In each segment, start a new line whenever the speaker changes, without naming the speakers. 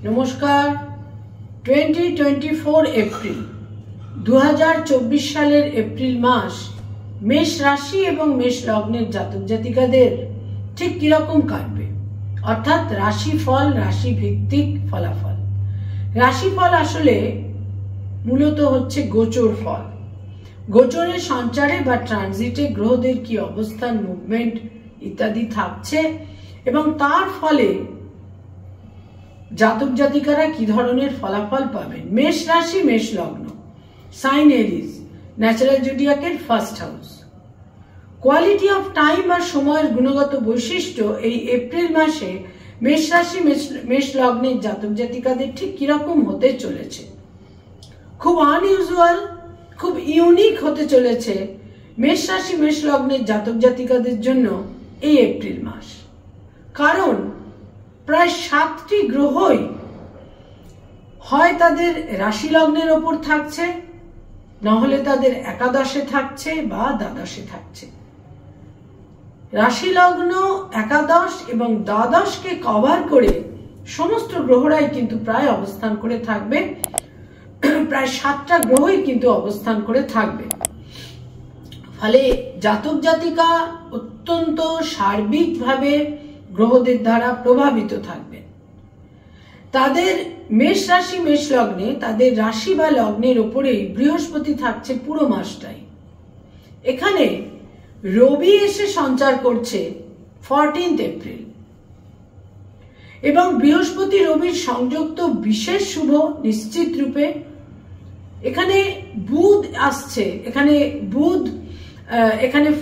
নমস্কার। 2024 এপ্রিল 2024 সালের এপ্রিল মাস মেষ রাশি এবং মেষ লগ্নের জাতক জাতিকাদের ঠিক কিরকম কাটবে, অর্থাৎ রাশিফল, রাশি ভিত্তিক ফলাফল। রাশিফল আসলে মূলত হচ্ছে গোচর ফল। গোচরের সঞ্চারে বা ট্রানজিটে গ্রহদের কি অবস্থান, মুভমেন্ট ইত্যাদি থাকছে এবং তার ফলে জাতক জাতিকারা কি ধরনের ফলাফল পাবেন। মেষ রাশি, মেষ লগ্ন, সাইন এরিজ, ন্যাচারাল জোডিয়াকের first house. Quality of time বা সময়ের গুণগত বৈশিষ্ট্য এই এপ্রিল মাসে মেষ রাশি, মেষ লগ্নের জাতক জাতিকাদের ঠিক কিরকম হতে চলেছে। খুব আনইউজুয়াল, খুব ইউনিক হতে চলেছে মেষ রাশি, মেষ লগ্নের জাতক জাতিকাদের জন্য এই এপ্রিল মাস। কারণ প্রায় 7টি গ্রহই হয় তাদের রাশি লগ্নের ওপর থাকছে, নাহলে তাদের একাদশে থাকছে বা দ্বাদশে থাকছে। রাশি লগ্ন, একাদশ এবং দ্বাদশকে কভার করে সমস্ত গ্রহরাই কিন্তু প্রায় অবস্থান করে থাকবে। প্রায় 7টা গ্রহই কিন্তু অবস্থান করে থাকবে। ফলে জাতক জাতিকা অত্যন্ত সার্বিকভাবে গ্রহদের দ্বারা প্রভাবিত থাকবে। তাদের মেষ রাশি, মেষ লগ্নে তাদের রাশি বা লগ্নের ওপরেই বৃহস্পতি থাকছে পুরো মাসটাই। এখানে রবি এসে সঞ্চার করছে 14 এপ্রিল এবং বৃহস্পতি রবির সংযোগ তো বিশেষ শুভ নিশ্চিত রূপে। এখানে বুধ আসছে, এখানে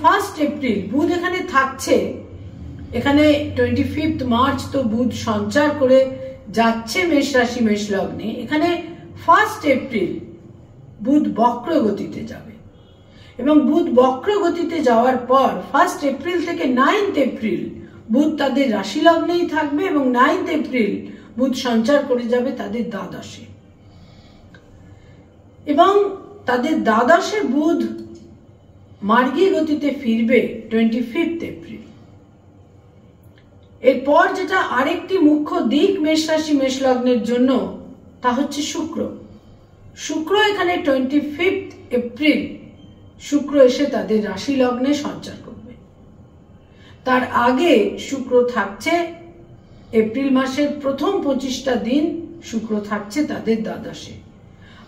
1 এপ্রিল বুধ এখানে থাকছে। এখানে 25 মার্চ তো বুধ সঞ্চার করে যাচ্ছে মেষ রাশি, মেষ লগ্নে। এখানে 1 এপ্রিল বুধ বক্র গতিতে যাবে এবং বুধ বক্র গতিতে যাওয়ার পর 1 এপ্রিল থেকে 9 এপ্রিল বুধ তাদের রাশি লগ্নেই থাকবে এবং 9 এপ্রিল বুধ সঞ্চার করে যাবে তাদের দ্বাদশে এবং তাদের দ্বাদশে বুধ মার্গী গতিতে ফিরবে 25 এপ্রিল। এরপর যেটা আরেকটি মুখ্য দিক মেষ রাশি, মেষ লগ্নের জন্য, তা হচ্ছে শুক্র। শুক্র এখানে 25 এপ্রিল শুক্র এসে তাদের রাশি লগ্নে সঞ্চার করবে। তার আগে শুক্র থাকছে এপ্রিল মাসের প্রথম 25টা দিন শুক্র থাকছে তাদের দ্বাদশে।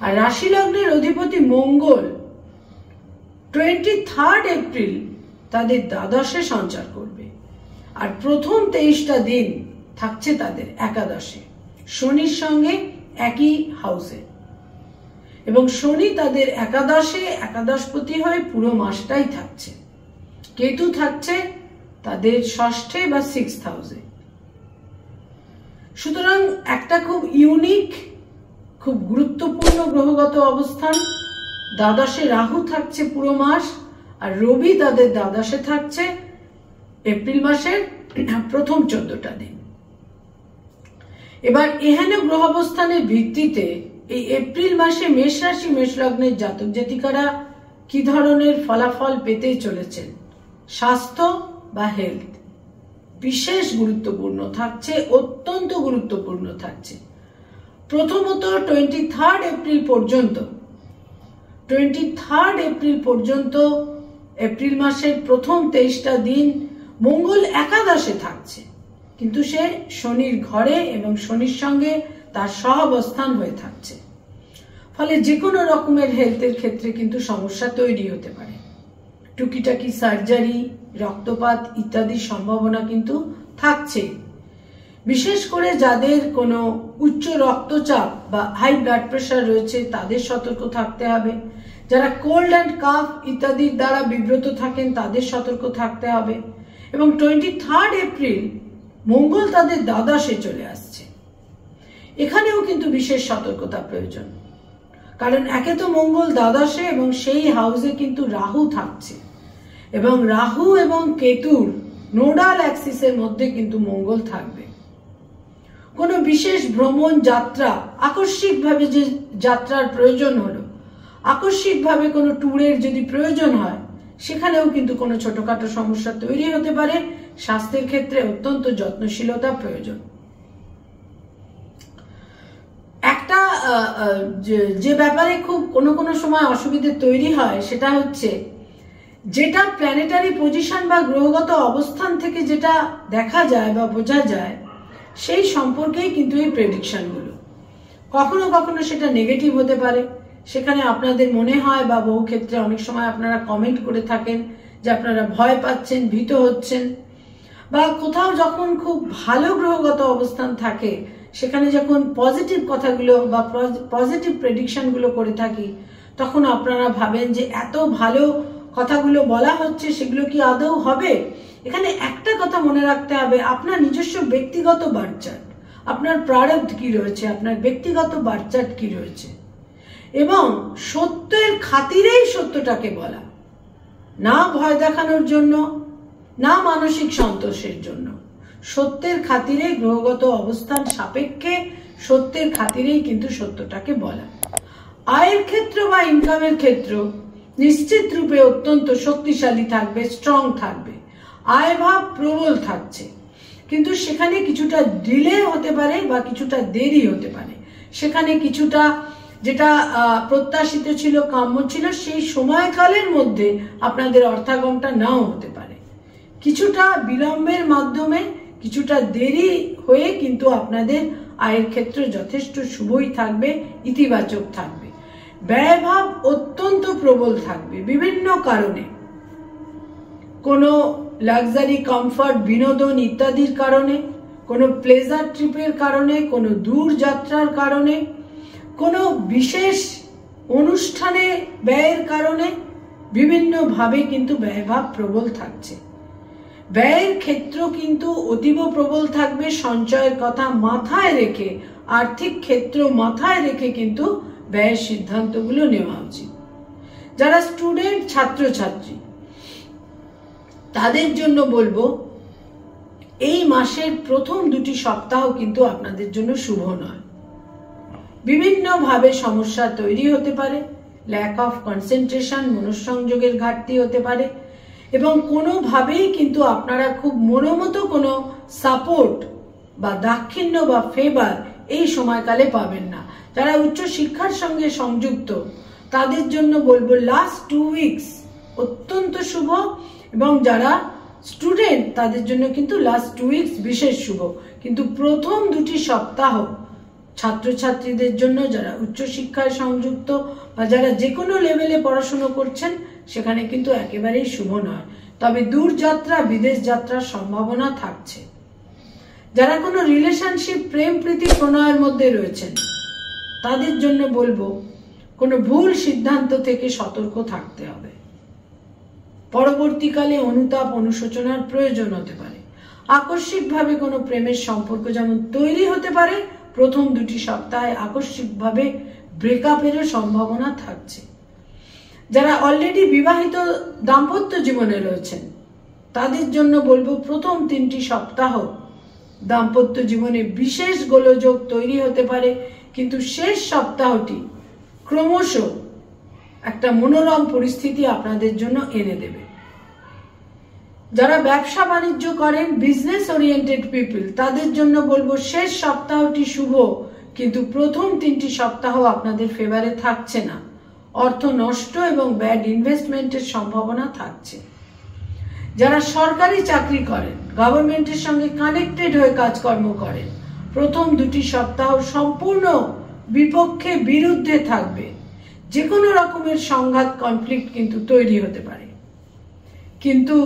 আর রাশি লগ্নের অধিপতি মঙ্গল 23 এপ্রিল তাদের দ্বাদশে সঞ্চার করবে। আর প্রথম 23টা দিন থাকছে তাদের একাদশে, শনির সঙ্গে একই হাউসে। এবং শনি তাদের একাদশে একাদশপতি হয়ে পুরো মাসটাই থাকছে। কেতু থাকছে তাদের ষষ্ঠে বা 6th হাউসে। সুতরাং একটা খুব ইউনিক, খুব গুরুত্বপূর্ণ গ্রহগত অবস্থান। দ্বাদশে রাহু থাকছে পুরো মাস আর রবি তাদের দ্বাদশে থাকছে এপ্রিল মাসের প্রথম 14টা দিন। এবার এহেন গ্রহ অবস্থানের ভিত্তিতে এই এপ্রিল মাসে মেষ রাশি, মেষ লগ্নের জাতক জাতিকারা কি ধরনের ফলাফল পেতে চলেছেন। স্বাস্থ্য বা হেলথ বিশেষ গুরুত্বপূর্ণ থাকছে, অত্যন্ত গুরুত্বপূর্ণ থাকছে। প্রথমত 23 এপ্রিল পর্যন্ত এপ্রিল মাসের প্রথম 23টা দিন মঙ্গল একাদশে থাকছে, কিন্তু সে শনির ঘরে এবং শনির সঙ্গে তার সহাবস্থান হয়ে থাকছে। ফলে যে কোনো রকমের হেলথের ক্ষেত্রে কিন্তু সমস্যা তৈরি হতে পারে। টুকিটাকি সার্জারি, রক্তপাত ইত্যাদির সম্ভাবনা কিন্তু থাকছে। বিশেষ করে যাদের কোনো উচ্চ রক্তচাপ বা হাই ব্লাড প্রেশার রয়েছে তাদের সতর্ক থাকতে হবে। যারা কোল্ড অ্যান্ড কাফ ইত্যাদির দ্বারা বিব্রত থাকেন তাদের সতর্ক থাকতে হবে। এবং 23 এপ্রিল মঙ্গল তাদের দ্বাদশে চলে আসছে। এখানেও কিন্তু বিশেষ সতর্কতা প্রয়োজন, কারণ একে তো মঙ্গল দ্বাদশে এবং সেই হাউসে কিন্তু রাহু থাকছে এবং রাহু এবং কেতুর নোডাল অ্যাক্সিসের মধ্যে কিন্তু মঙ্গল থাকবে। কোনো বিশেষ ভ্রমণ, যাত্রা, আকস্মিকভাবে যে যাত্রার প্রয়োজন হলো, আকস্মিকভাবে কোনো ট্যুরের যদি প্রয়োজন হয়, সেখানেও কিন্তু কোনো ছোটখাটো সমস্যা তৈরি হতে পারে। স্বাস্থ্যের ক্ষেত্রে অত্যন্ত যত্নশীলতা প্রয়োজন। যে ব্যাপারে খুব কোনো সময় অসুবিধে তৈরি হয় সেটা হচ্ছে যেটা প্ল্যানেটারি পজিশন বা গ্রহগত অবস্থান থেকে যেটা দেখা যায় বা বোঝা যায় সেই সম্পর্কেই কিন্তু এই প্রেডিকশনগুলো। কখনো কখনো সেটা নেগেটিভ হতে পারে, সেখানে আপনাদের মনে হয় বা বহু ক্ষেত্রে অনেক সময় আপনারা কমেন্ট করে থাকেন যে আপনারা ভয় পাচ্ছেন, ভীত হচ্ছেন, বা কোথাও যখন খুব ভালো গ্রহগত অবস্থান থাকে সেখানে যখন পজিটিভ কথাগুলো বা পজিটিভ প্রেডিকশনগুলো করে থাকি তখন আপনারা ভাবেন যে এত ভালো কথাগুলো বলা হচ্ছে সেগুলো কি আদৌ হবে। এখানে একটা কথা মনে রাখতে হবে, আপনার নিজস্ব ব্যক্তিগত বার্থ চার্ট, আপনার প্রারব্ধ কি রয়েছে, আপনার ব্যক্তিগত বার্থ চার্ট কি রয়েছে, এবং সত্যের খাতিরেই সত্যটাকে বলা, না ভয় দেখানোর জন্য, না মানসিক সন্তোষের জন্য, সত্যের খাতিরে গ্রহগত অবস্থান সাপেক্ষে সত্যের খাতিরেই কিন্তু সত্যটাকে বলা। আয়ের ক্ষেত্র বা ইনকামের ক্ষেত্র নিশ্চিত রূপে অত্যন্ত শক্তিশালী থাকবে, স্ট্রং থাকবে, আয় ভাব প্রবল থাকছে, কিন্তু সেখানে কিছুটা ডিলে হতে পারে বা কিছুটা দেরি হতে পারে, সেখানে কিছুটা যেটা প্রত্যাশিত ছিল, কাম্য ছিল, সেই সময়কালের মধ্যে আপনাদের অর্থাগমটা নাও হতে পারে, কিছুটা বিলম্বের মাধ্যমে, কিছুটা দেরি হয়ে কিন্তু আপনাদের আয়ের ক্ষেত্র যথেষ্ট শুভই থাকবে, ইতিবাচক থাকবে। ব্যয়ভাব অত্যন্ত প্রবল থাকবে বিভিন্ন কারণে, কোনো লাক্সারি, কমফর্ট, বিনোদন ইত্যাদির কারণে, কোনো প্লেজার ট্রিপের কারণে, কোনো দূর যাত্রার কারণে, কোনো বিশেষ অনুষ্ঠানে ব্যয়ের কারণে বিভিন্নভাবে কিন্তু ব্যয়ভাব প্রবল থাকছে। ব্যয়ের ক্ষেত্র কিন্তু অতীব প্রবল থাকবে, সঞ্চয়ের কথা মাথায় রেখে, আর্থিক ক্ষেত্র মাথায় রেখে কিন্তু ব্যয়ের সিদ্ধান্তগুলো নেওয়া উচিত। যারা স্টুডেন্ট, ছাত্রছাত্রী, তাদের জন্য বলবো এই মাসের প্রথম 2টি সপ্তাহ কিন্তু আপনাদের জন্য শুভ নয়। বিভিন্নভাবে সমস্যা তৈরি হতে পারে, ল্যাক অফ কনসেন্ট্রেশন, মনঃসংযোগের ঘাটতি হতে পারে, এবং কোনোভাবেই কিন্তু আপনারা খুব মনোমতো কোনো সাপোর্ট বা দাক্ষিণ্য বা ফেভার এই সময়কালে পাবেন না। যারা উচ্চ শিক্ষার সঙ্গে সংযুক্ত তাদের জন্য বলবো লাস্ট 2 উইকস অত্যন্ত শুভ, এবং যারা স্টুডেন্ট তাদের জন্য কিন্তু লাস্ট 2 উইকস বিশেষ শুভ, কিন্তু প্রথম 2টি সপ্তাহ ছাত্রছাত্রীদের জন্য, যারা উচ্চশিক্ষায় সংযুক্ত বা যারা যে কোনো লেভেলে পড়াশোনা করছেন সেখানে কিন্তু একেবারেই শুভ নয়। তবে দূরযাত্রা, বিদেশ যাত্রার সম্ভাবনা থাকছে। যারা কোনো রিলেশনশিপ, প্রেম প্রীতি, প্রণয়ের মধ্যে রয়েছেন তাদের জন্য বলবো কোনো ভুল সিদ্ধান্ত থেকে সতর্ক থাকতে হবে। পরবর্তীকালে অনুতাপ, অনুশোচনার প্রয়োজন হতে পারে। আকস্মিকভাবে কোনো প্রেমের সম্পর্ক যেমন তৈরি হতে পারে, প্রথম 2টি সপ্তাহে আকস্মিকভাবে ব্রেকআপেরও সম্ভাবনা থাকছে। যারা অলরেডি বিবাহিত দাম্পত্য জীবনে রয়েছেন তাদের জন্য বলবো প্রথম 3টি সপ্তাহ দাম্পত্য জীবনে বিশেষ গোলযোগ তৈরি হতে পারে, কিন্তু শেষ সপ্তাহটি ক্রমশ একটা মনোরম পরিস্থিতি আপনাদের জন্য এনে দেবে। যারা ব্যবসা বাণিজ্য করেন, বিজনেস ওরিয়েন্টেড পিপল, তাদের জন্য বলবো শেষ সপ্তাহটি শুভ, কিন্তু প্রথম 3টি সপ্তাহ আপনাদের ফেভারে থাকছে না, অর্থ নষ্ট এবং ব্যাড ইনভেস্টমেন্টের সম্ভাবনা থাকছে। যারা সরকারি চাকরি করেন, গভর্নমেন্টের সঙ্গে কানেক্টেড হয়ে কাজকর্ম করেন, প্রথম 2টি সপ্তাহ সম্পূর্ণ বিপক্ষে, বিরুদ্ধে থাকবে, যে কোনো রকমের সংঘাত, কনফ্লিক্ট কিন্তু তৈরি হতে পারে, কিন্তু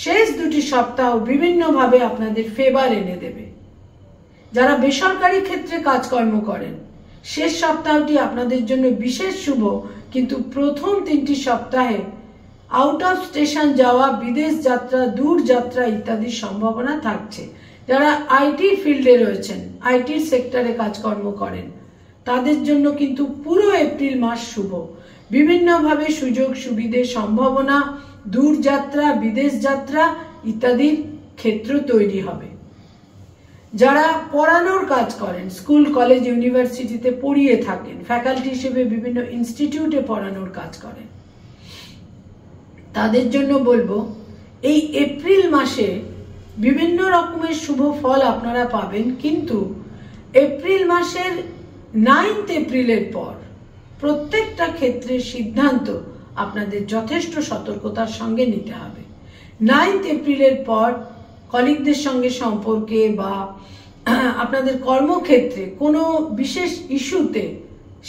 শেষ 2টি সপ্তাহ বিভিন্নভাবে আপনাদের ফেভার এনে দেবে। যারা বেসরকারি ক্ষেত্রে কাজকর্ম করেন শেষ সপ্তাহটি আপনাদের জন্য বিশেষ শুভ, কিন্তু প্রথম 3টি সপ্তাহে আউট অফ স্টেশন যাওয়া, বিদেশ যাত্রা, দূর যাত্রা ইত্যাদির সম্ভাবনা থাকছে। যারা আইটি ফিল্ডে রয়েছেন, আইটির সেক্টরে কাজকর্ম করেন, তাদের জন্য কিন্তু পুরো এপ্রিল মাস শুভ। বিভিন্নভাবে সুযোগ সুবিধে, সম্ভাবনা, দূর যাত্রা, বিদেশ যাত্রা ইত্যাদির ক্ষেত্র তৈরি হবে। যারা পড়ানোর কাজ করেন, স্কুল, কলেজ, ইউনিভার্সিটিতে পড়িয়ে থাকেন, ফ্যাকাল্টি হিসেবে বিভিন্ন ইনস্টিটিউটে পড়ানোর কাজ করেন, তাদের জন্য বলবো এই এপ্রিল মাসে বিভিন্ন রকমের শুভ ফল আপনারা পাবেন, কিন্তু এপ্রিল মাসের 9 এপ্রিলের পর প্রত্যেকটা ক্ষেত্রে সিদ্ধান্ত আপনাদের যথেষ্ট সতর্কতার সঙ্গে নিতে হবে। 9 এপ্রিলের পর কলিগদের সঙ্গে সম্পর্কে বা আপনাদের কর্মক্ষেত্রে কোনো বিশেষ ইস্যুতে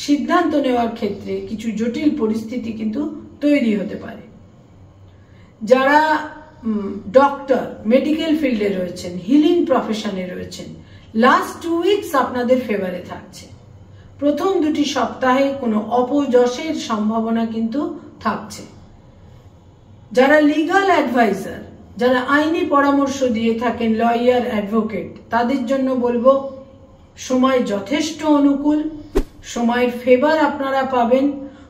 সিদ্ধান্ত নেওয়ার ক্ষেত্রে কিছু জটিল পরিস্থিতি কিন্তু তৈরি হতে পারে। যারা ডক্টর, মেডিকেল ফিল্ডে রয়েছেন, হিলিং প্রফেশনে রয়েছেন, লাস্ট 2 উইকস আপনাদের ফেভারে থাকছে। প্রথম 2টি সপ্তাহে কোনো অপযশের সম্ভাবনা কিন্তু থাকছে। যারা লিগাল অ্যাডভাইজার, যারা আইনি পরামর্শ দিয়ে থাকেন, লয়ার, অ্যাডভোকেট, তাদের জন্য বলবো সময় যথেষ্ট অনুকূল, সময়ের ফেভার আপনারা পাবেন।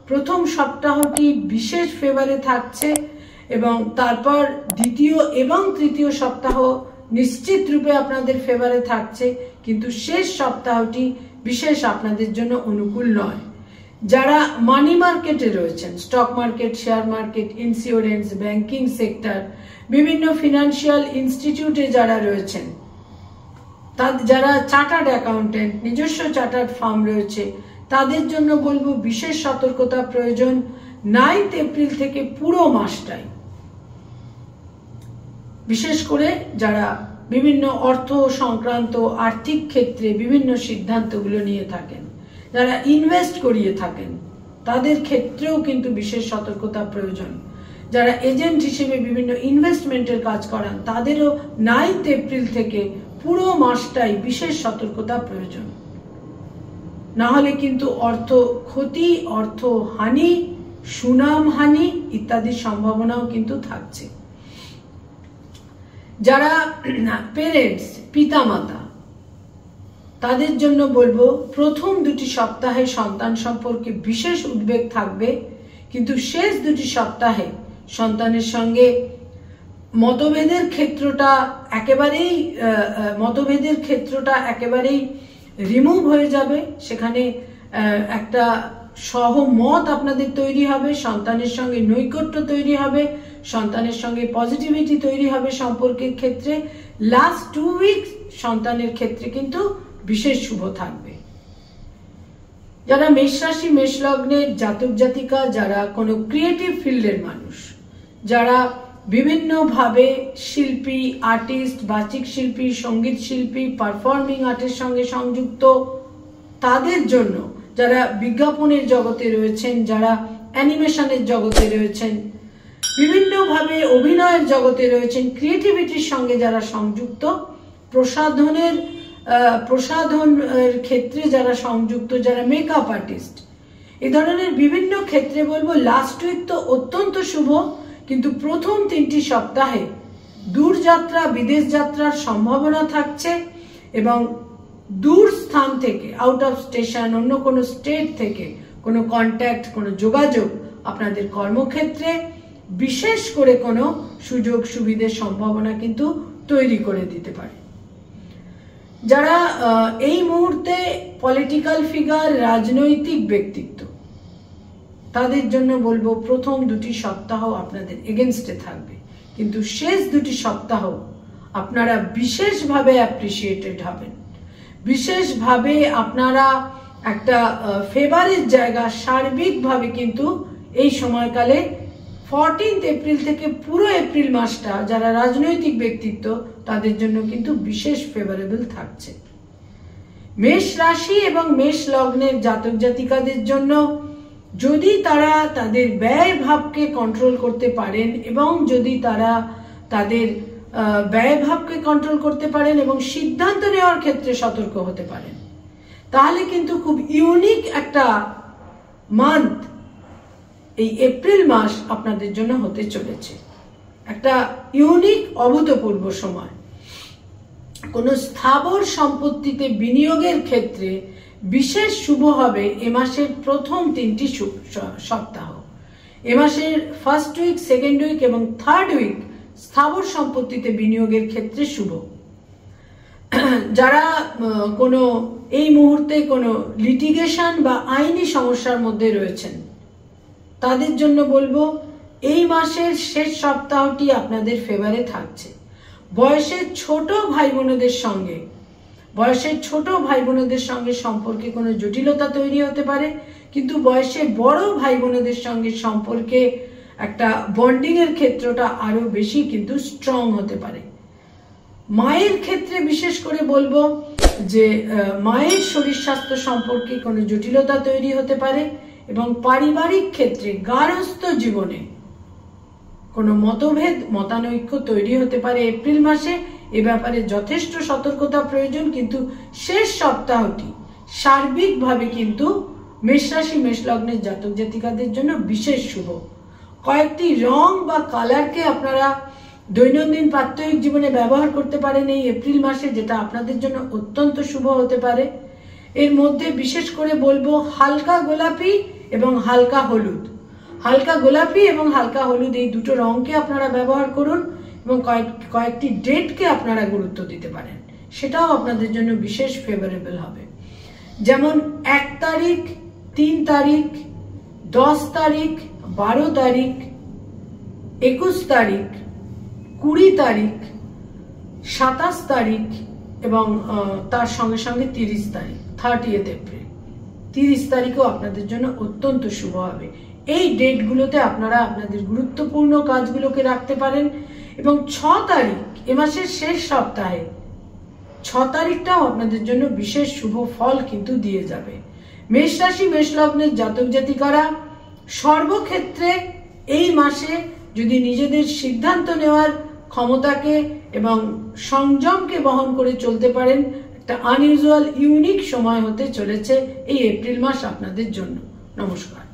প্রথম সপ্তাহটি বিশেষ ফেভারে থাকছে এবং তারপর দ্বিতীয় এবং তৃতীয় সপ্তাহ নিশ্চিত রূপে আপনাদের ফেভারে থাকছে, কিন্তু শেষ সপ্তাহটি বিশেষ আপনাদের জন্য অনুকূল নয়। যারা মানি মার্কেটে রয়েছেন, stock market, share market, insurance, banking sector, বিভিন্ন ফিনান্সিয়াল ইনস্টিটিউটে যারা রয়েছেন, যারা চার্টার্ড অ্যাকাউন্টেন্ট, নিজস্ব চার্টার্ড ফার্ম রয়েছে, তাদের জন্য বলবো বিশেষ সতর্কতা প্রয়োজন 9 এপ্রিল থেকে পুরো মাসটাই। বিশেষ করে যারা বিভিন্ন অর্থ সংক্রান্ত আর্থিক ক্ষেত্রে বিভিন্ন সিদ্ধান্তগুলো নিয়ে থাকেন, যারা ইনভেস্ট করিয়ে থাকেন, তাদের ক্ষেত্রেও কিন্তু বিশেষ সতর্কতা প্রয়োজন। যারা এজেন্ট হিসেবে বিভিন্ন ইনভেস্টমেন্টের কাজ করান, তাদেরও 9 এপ্রিল থেকে পুরো মাসটাই বিশেষ সতর্কতা প্রয়োজন। না হলে কিন্তু অর্থ ক্ষতি, অর্থ হানি, সুনাম হানি ইত্যাদি সম্ভাবনাও কিন্তু থাকছে। যারা পেরেন্টস, পিতামাতা, তাদের জন্য বলবো প্রথম 2টি সপ্তাহে সন্তান সম্পর্কে বিশেষ উদ্বেগ থাকবে, কিন্তু শেষ 2টি সপ্তাহে সন্তানের সঙ্গে মতভেদের ক্ষেত্রটা একেবারেই রিমুভ হয়ে যাবে। সেখানে একটা সহমত আপনাদের তৈরি হবে, সন্তানের সঙ্গে নৈকট্য তৈরি হবে, সন্তানের সঙ্গে পজিটিভিটি তৈরি হবে সম্পর্কের ক্ষেত্রে। লাস্ট 2 উইকস সন্তানের ক্ষেত্রে কিন্তু বিশেষ শুভ থাকবে। যারা মেষ রাশি, মেষ লগ্নের জাতক জাতিকা, যারা কোনো ক্রিয়েটিভ ফিল্ডের মানুষ, যারা বিভিন্নভাবে শিল্পী, আর্টিস্ট, বাচিক শিল্পী, সঙ্গীত শিল্পী, পারফর্মিং আর্টের সঙ্গে সংযুক্ত, তাদের জন্য, যারা বিজ্ঞাপনের জগতে রয়েছেন, যারা অ্যানিমেশনের জগতে রয়েছেন, বিভিন্নভাবে অভিনয়ের জগতে রয়েছেন, ক্রিয়েটিভিটির সঙ্গে যারা সংযুক্ত, প্রসাধনের ক্ষেত্রে যারা সংযুক্ত, যারা মেকআপ আর্টিস্ট, এই ধরনের বিভিন্ন ক্ষেত্রে বলবো লাস্ট উইক তো অত্যন্ত শুভ, কিন্তু প্রথম 3টি সপ্তাহে দূরযাত্রা, বিদেশ যাত্রার সম্ভাবনা থাকছে এবং দূর স্থান থেকে, আউট অফ স্টেশন, অন্য কোনো স্টেট থেকে কোনো কন্ট্যাক্ট, কোনো যোগাযোগ আপনাদের কর্মক্ষেত্রে বিশেষ করে কোনো সুযোগ সুবিধার সম্ভাবনা কিন্তু তৈরি করে দিতে পারে। যারা এই মুহূর্তে পলিটিক্যাল ফিগার, রাজনৈতিক ব্যক্তিত্ব, তাদের জন্য বলবো প্রথম 2টি সপ্তাহ আপনাদের এগেনস্টে থাকবে, কিন্তু শেষ 2টি সপ্তাহ আপনারা বিশেষভাবে অ্যাপ্রিসিয়েটেড হবেন, বিশেষভাবে আপনারা একটা ফেভারের জায়গা সার্বিকভাবে কিন্তু এই সময়কালে 14 এপ্রিল থেকে পুরো এপ্রিল মাসটা যারা রাজনৈতিক ব্যক্তিত্ব, তাদের জন্য কিন্তু বিশেষ ফেভারেবল থাকছে। মেষ রাশি এবং মেষ লগ্নের জাতক জাতিকাদের জন্য যদি তারা তাদের ব্যয় ভাবকে কন্ট্রোল করতে পারেন এবং যদি তারা তাদের ব্যয় ভাবকে কন্ট্রোল করতে পারেন এবং সিদ্ধান্ত নেওয়ার ক্ষেত্রে সতর্ক হতে পারেন, তাহলে কিন্তু খুব ইউনিক একটা মান্থ এই এপ্রিল মাস আপনাদের জন্য হতে চলেছে। একটা ইউনিক, অভূতপূর্ব সময়। কোনো স্থাবর সম্পত্তিতে বিনিয়োগের ক্ষেত্রে বিশেষ শুভ হবে এ মাসের প্রথম 3টি সপ্তাহ। এ মাসের ফার্স্ট উইক, সেকেন্ড উইক এবং থার্ড উইক স্থাবর সম্পত্তিতে বিনিয়োগের ক্ষেত্রে শুভ। যারা কোনো এই মুহূর্তে কোনো লিটিগেশন বা আইনি সমস্যার মধ্যে রয়েছেন, তাদের জন্য বলবো এই মাসের শেষ সপ্তাহটি আপনাদের ফেভারে থাকছে। বয়সে ছোট ভাই বোনদের সঙ্গে বয়সের ছোট ভাই বোনেদের সঙ্গে সম্পর্কে কোনো জটিলতা তৈরি হতে পারে, কিন্তু বয়সে বড় ভাই বোনেদের সঙ্গে সম্পর্কে একটা বন্ডিং এর ক্ষেত্রটা আরো বেশি কিন্তু স্ট্রং হতে পারে। মায়ের ক্ষেত্রে বিশেষ করে বলবো যে মায়ের শরীর স্বাস্থ্য সম্পর্কে কোনো জটিলতা তৈরি হতে পারে এবং পারিবারিক ক্ষেত্রে গার্হস্থ্য জীবনে কোনো মতভেদ মতানৈক্য তৈরি হতে পারে এপ্রিল মাসে। এ ব্যাপারে যথেষ্ট সতর্কতা প্রয়োজন, কিন্তু শেষ সপ্তাহটি সার্বিকভাবে কিন্তু মেষ রাশি মেষ লগ্নের জাতক জাতিকাদের জন্য বিশেষ শুভ। কয়েকটি রং বা কালারকে আপনারা দৈনন্দিন প্রাত্যহিক জীবনে ব্যবহার করতে পারেন এই এপ্রিল মাসে, যেটা আপনাদের জন্য অত্যন্ত শুভ হতে পারে। এর মধ্যে বিশেষ করে বলবো হালকা গোলাপি এবং হালকা হলুদ। হালকা গোলাপি এবং হালকা হলুদ এই দুটো রংকে আপনারা ব্যবহার করুন এবং কয়েকটি ডেটকে আপনারা গুরুত্ব দিতে পারেন, সেটাও আপনাদের জন্য বিশেষ ফেভারেবল হবে। যেমন 1 তারিখ, 3 তারিখ, 10 তারিখ, 12 তারিখ, 21 তারিখ, 20 তারিখ, 27 তারিখ এবং তার সঙ্গে সঙ্গে 30 তারিখ, 30 এপ্রিল। 30 তারিখও আপনাদের জন্য অত্যন্ত শুভ হবে। এই ডেটগুলোতে আপনারা আপনাদের গুরুত্বপূর্ণ কাজগুলোকে রাখতে পারেন। এবং 6 তারিখ, এ মাসের শেষ সপ্তাহে 6 তারিখটাও আপনাদের জন্য বিশেষ শুভ ফল কিন্তু দিয়ে যাবে। মেষ রাশি মেষ লগ্নের জাতক জাতিকারা সর্বক্ষেত্রে এই মাসে যদি নিজেদের সিদ্ধান্ত নেওয়ার ক্ষমতাকে এবং সংযমকে বহন করে চলতে পারেন, একটা আনইউজুয়াল ইউনিক সময় হতে চলেছে এই এপ্রিল মাস আপনাদের জন্য। নমস্কার।